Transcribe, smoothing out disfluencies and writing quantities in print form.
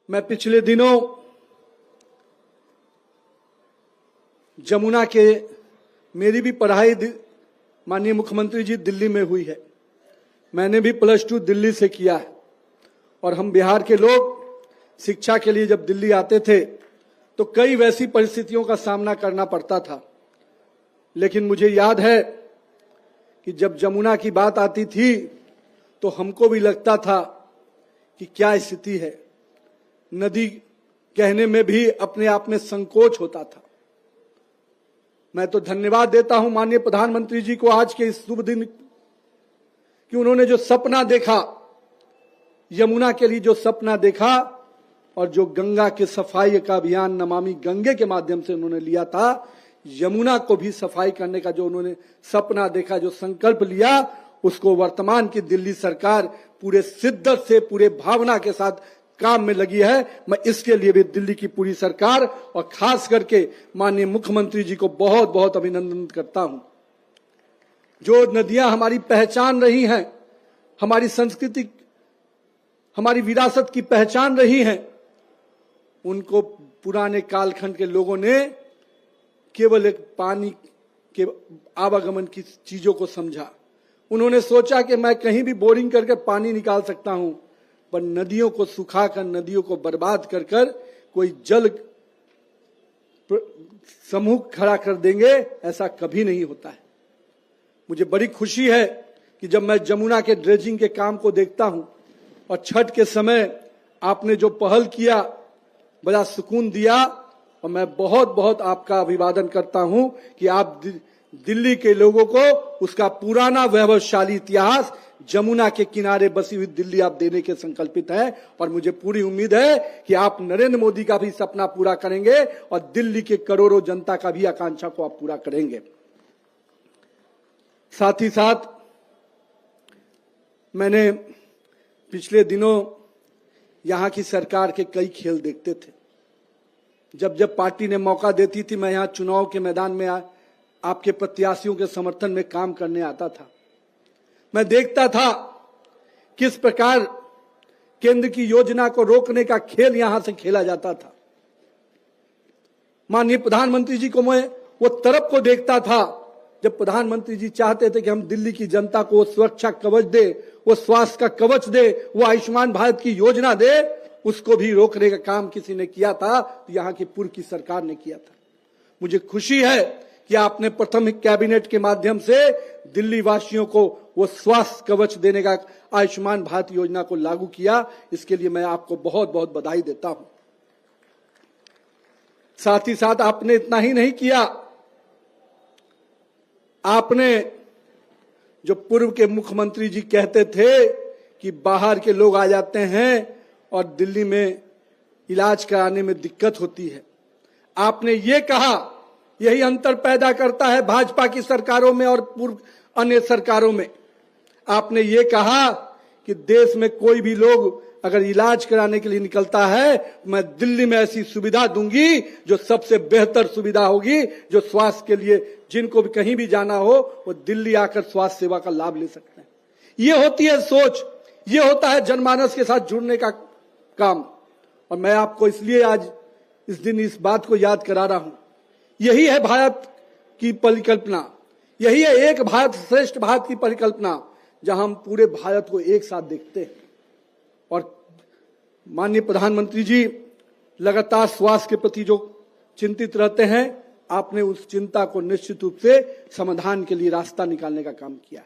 मैं पिछले दिनों जमुना के मेरी भी पढ़ाई माननीय मुख्यमंत्री जी दिल्ली में हुई है। मैंने भी +2 दिल्ली से किया है और हम बिहार के लोग शिक्षा के लिए जब दिल्ली आते थे तो कई वैसी परिस्थितियों का सामना करना पड़ता था। लेकिन मुझे याद है कि जब जमुना की बात आती थी तो हमको भी लगता था कि क्या स्थिति है। नदी कहने में भी अपने आप में संकोच होता था। मैं तो धन्यवाद देता हूं माननीय प्रधानमंत्री जी को आज के इस शुभ दिन कि उन्होंने जो सपना देखा, यमुना के लिए जो सपना देखा और जो गंगा के सफाई का अभियान नमामि गंगे के माध्यम से उन्होंने लिया था, यमुना को भी सफाई करने का जो उन्होंने सपना देखा, जो संकल्प लिया, उसको वर्तमान की दिल्ली सरकार पूरे शिद्दत से, पूरे भावना के साथ काम में लगी है। मैं इसके लिए भी दिल्ली की पूरी सरकार और खास करके माननीय मुख्यमंत्री जी को बहुत बहुत अभिनंदन करता हूं। जो नदियां हमारी पहचान रही हैं, हमारी संस्कृति, हमारी विरासत की पहचान रही हैं, उनको पुराने कालखंड के लोगों ने केवल एक पानी के आवागमन की चीजों को समझा। उन्होंने सोचा कि मैं कहीं भी बोरिंग करके पानी निकाल सकता हूं, पर नदियों को सुखाकर, नदियों को बर्बाद कर कर कोई जल समूह खड़ा कर देंगे, ऐसा कभी नहीं होता है। मुझे बड़ी खुशी है कि जब मैं जमुना के ड्रेजिंग के काम को देखता हूं और छठ के समय आपने जो पहल किया, बड़ा सुकून दिया और मैं बहुत बहुत आपका अभिवादन करता हूं कि आप दिल्ली के लोगों को उसका पुराना वैभवशाली इतिहास, जमुना के किनारे बसी हुई दिल्ली आप देने के संकल्पित हैं। और मुझे पूरी उम्मीद है कि आप नरेंद्र मोदी का भी सपना पूरा करेंगे और दिल्ली के करोड़ों जनता का भी आकांक्षा को आप पूरा करेंगे। साथ ही साथ मैंने पिछले दिनों यहां की सरकार के कई खेल देखते थे। जब जब पार्टी ने मौका देती थी, मैं यहां चुनाव के मैदान में आपके प्रत्याशियों के समर्थन में काम करने आता था। मैं देखता था किस प्रकार केंद्र की योजना को रोकने का खेल यहां से खेला जाता था। माननीय प्रधानमंत्री जी को मैं वो तरफ को देखता था जब प्रधानमंत्री जी चाहते थे कि हम दिल्ली की जनता को वो सुरक्षा कवच दे, वो स्वास्थ्य का कवच दे, वो आयुष्मान भारत की योजना दे, उसको भी रोकने का काम किसी ने किया था तो यहाँ की पूर्व की सरकार ने किया था। मुझे खुशी है कि आपने प्रथम कैबिनेट के माध्यम से दिल्ली वासियों को वो स्वास्थ्य कवच देने का आयुष्मान भारत योजना को लागू किया। इसके लिए मैं आपको बहुत बहुत बधाई देता हूं। साथ ही साथ आपने इतना ही नहीं किया, आपने जो पूर्व के मुख्यमंत्री जी कहते थे कि बाहर के लोग आ जाते हैं और दिल्ली में इलाज कराने में दिक्कत होती है, आपने ये कहा, यही अंतर पैदा करता है भाजपा की सरकारों में और पूर्व अन्य सरकारों में। आपने ये कहा कि देश में कोई भी लोग अगर इलाज कराने के लिए निकलता है, मैं दिल्ली में ऐसी सुविधा दूंगी जो सबसे बेहतर सुविधा होगी, जो स्वास्थ्य के लिए जिनको भी कहीं भी जाना हो वो दिल्ली आकर स्वास्थ्य सेवा का लाभ ले सकते हैं। ये होती है सोच, ये होता है जनमानस के साथ जुड़ने का काम। और मैं आपको इसलिए आज इस दिन इस बात को याद करा रहा हूं। यही है भारत की परिकल्पना, यही है एक भारत श्रेष्ठ भारत की परिकल्पना, जहां हम पूरे भारत को एक साथ देखते हैं। और माननीय प्रधानमंत्री जी लगातार स्वास्थ्य के प्रति जो चिंतित रहते हैं, आपने उस चिंता को निश्चित रूप से समाधान के लिए रास्ता निकालने का काम किया।